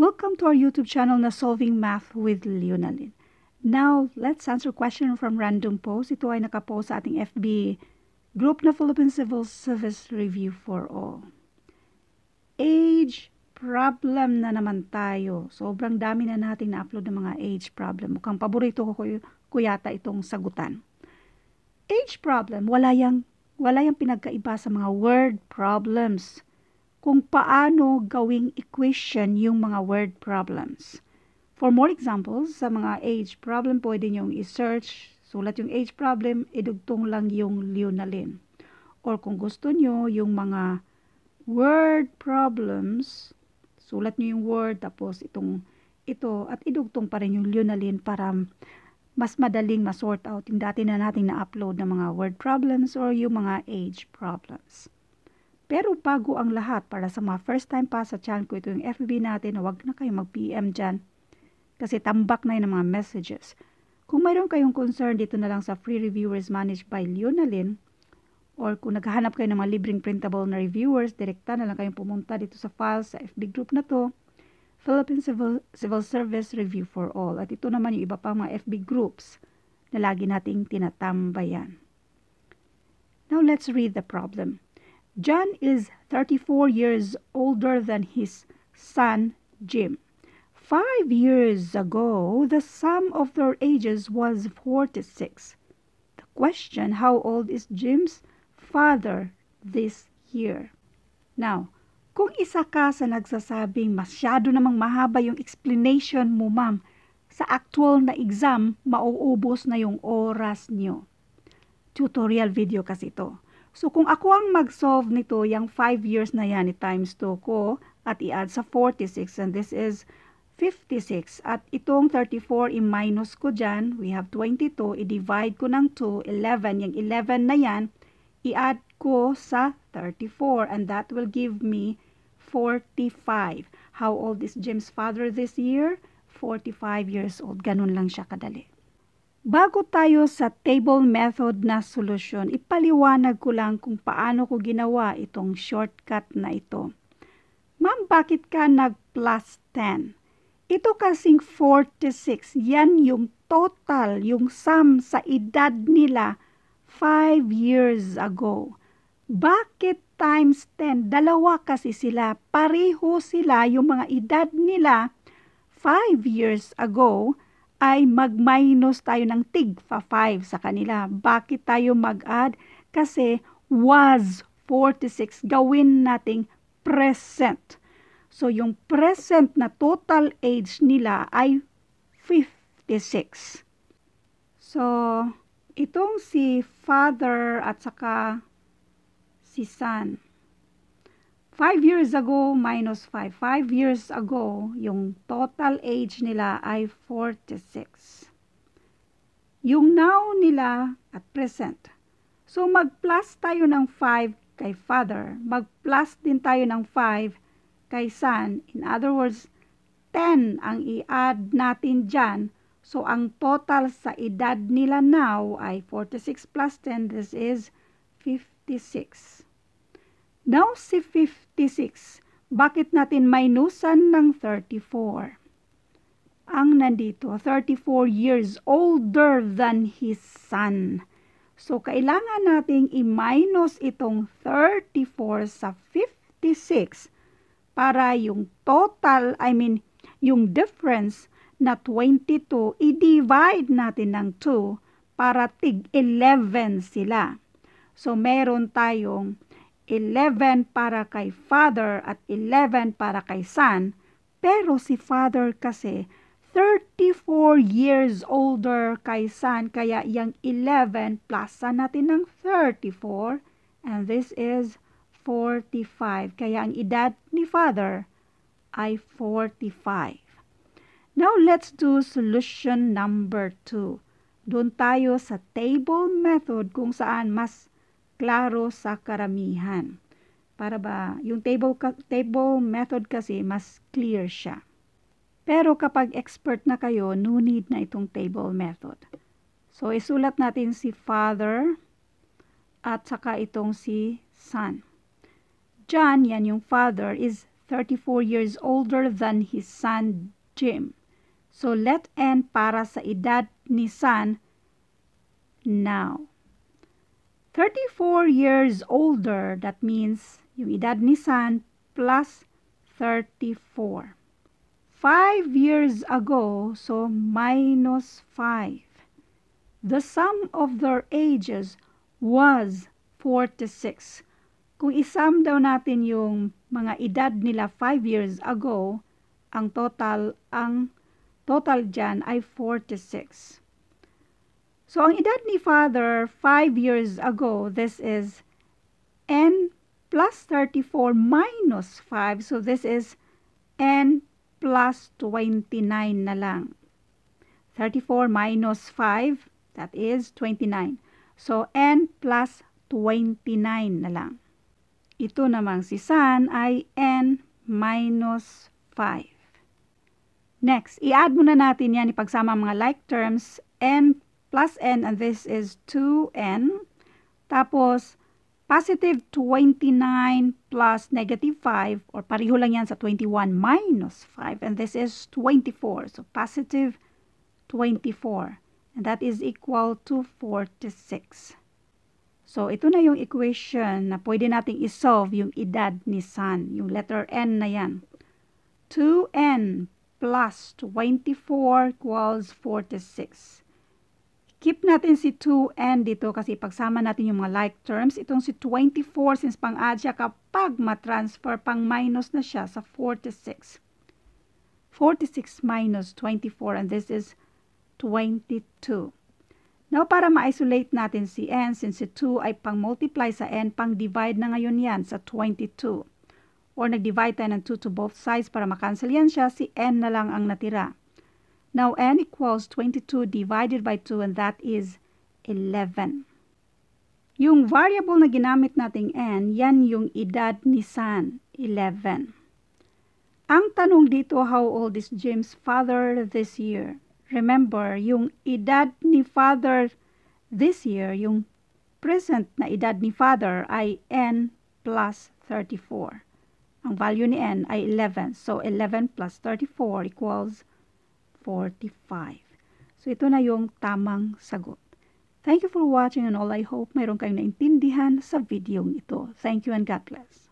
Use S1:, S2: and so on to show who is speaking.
S1: Welcome to our YouTube channel na Solving Math with Leonalyn. Now, let's answer question from random post. Ito ay nakapost sa ating FB group na Philippine Civil Service Review for All. Age problem na naman tayo. Sobrang dami na natin na-upload ng mga age problem. Mukhang paborito ko yata itong sagutan. Age problem, wala yang pinagkaiba sa mga word problems. Kung paano gawing equation yung mga word problems. For more examples, sa mga age problem, pwede niyong i-search, sulat yung age problem, idugtong lang yung Leonalyn. Or kung gusto niyo yung mga word problems, sulat niyo yung word, tapos ito, at idugtong pa rin yung Leonalyn para mas madaling ma-sort out yung dati na natin na-upload ng mga word problems or yung mga age problems. Pero bago ang lahat, para sa mga first time pa sa channel ko, ito yung FB natin, huwag na kayo mag-PM dyan. Kasi tambak na yun ang mga messages. Kung mayroon kayong concern, dito na lang sa Free Reviewers Managed by Leonalyn. Or kung naghahanap kayo ng mga libreng printable na reviewers, direkta na lang kayong pumunta dito sa files sa FB group na to. Philippine Civil Service Review for All. At ito naman yung iba pang mga FB groups na lagi nating tinatambayan. Now let's read the problem. John is 34 years older than his son, Jim. 5 years ago, the sum of their ages was 46. The question, how old is Jim's father this year? Now, kung isa ka sa nagsasabing masyado namang mahaba yung explanation mo, ma'am, sa actual na exam, mauubos na yung oras nyo. Tutorial video kasi ito. So, kung ako ang mag-solve nito, yung 5 years na yan, i-times 2 ko at i-add sa 46, and this is 56. At itong 34, i-minus ko dyan. We have 22. I-divide ko ng 2, 11. Yung 11 na yan, i-add ko sa 34. And that will give me 45. How old is Jim's father this year? 45 years old. Ganun lang siya kadali. Bago tayo sa table method na solusyon, ipaliwanag ko lang kung paano ko ginawa itong shortcut na ito. Ma'am, bakit ka nag-plus 10? Ito kasing 46, yan yung total, yung sum sa edad nila 5 years ago. Bakit times 10? Dalawa kasi sila, pareho sila yung mga edad nila 5 years ago, ay mag-minus tayo ng tig 5 sa kanila. Bakit tayo mag-add? Kasi was 46, gawin nating present. So, yung present na total age nila ay 56. So, itong si father at saka si son. 5 years ago minus 5. 5 years ago, yung total age nila ay 46. Yung now nila at present. So, mag-plus tayo ng 5 kay father. Mag-plus din tayo ng 5 kay son. In other words, 10 ang i-add natin dyan. So, ang total sa edad nila now ay 46 plus 10. This is 56. Now, si 56, bakit natin minusan ng 34? Ang nandito, 34 years older than his son. So, kailangan nating i-minus itong 34 sa 56 para yung total, yung difference na 22, i-divide natin ng 2 para tig 11 sila. So, meron tayong 11 para kay father at 11 para kay son. Pero si father kasi 34 years older kay son. Kaya yung 11 plus natin ng 34. And this is 45. Kaya ang edad ni father ay 45. Now, let's do solution number 2. Doon tayo sa table method kung saan mas klaro sa karamihan. Para ba, yung table method kasi mas clear siya. Pero kapag expert na kayo, no need na itong table method. So, isulat natin si father at saka itong si son. John, yan yung father, is 34 years older than his son Jim. So let N para sa edad ni son now. 34 years older, that means yung edad ni son plus 34. 5 years ago, so minus 5. The sum of their ages was 46. Kung isum daw natin yung mga edad nila 5 years ago, ang total dyan ay 46. So, ang edad ni Father 5 years ago, this is N plus 34 minus 5. So, this is N plus 29 na lang. 34 minus 5, that is 29. So, N plus 29 na lang. Ito namang si San ay N minus 5. Next, i-add muna natin yan, ipagsama mga like terms, N plus N, and this is 2N. Tapos, positive 29 plus negative 5, or pareho lang yan sa 21 minus 5, and this is 24. So, positive 24. And that is equal to 46. So, ito na yung equation na pwede nating isolve yung edad ni San. Yung letter N na yan. 2N plus 24 equals 46. Keep natin si 2N dito kasi pagsama natin yung mga like terms. Itong si 24, since pang-add siya, kapag ma-transfer, pang-minus na siya sa 46. 46 minus 24, and this is 22. Now, para ma-isolate natin si N, since si 2 ay pang-multiply sa N, pang-divide na ngayon yan sa 22. Or nag-divide tayo ng 2 to both sides para makancel yan siya, si N na lang ang natira. Now, N equals 22 divided by 2, and that is 11. Yung variable na ginamit nating N, yan yung edad ni San, 11. Ang tanong dito, how old is Jim's father this year? Remember, yung edad ni father this year, yung present na edad ni father ay N plus 34. Ang value ni N ay 11. So, 11 plus 34 equals 45. So, ito na yung tamang sagot. Thank you for watching, and all I hope mayroon kayong naintindihan sa video ito. Thank you and God bless.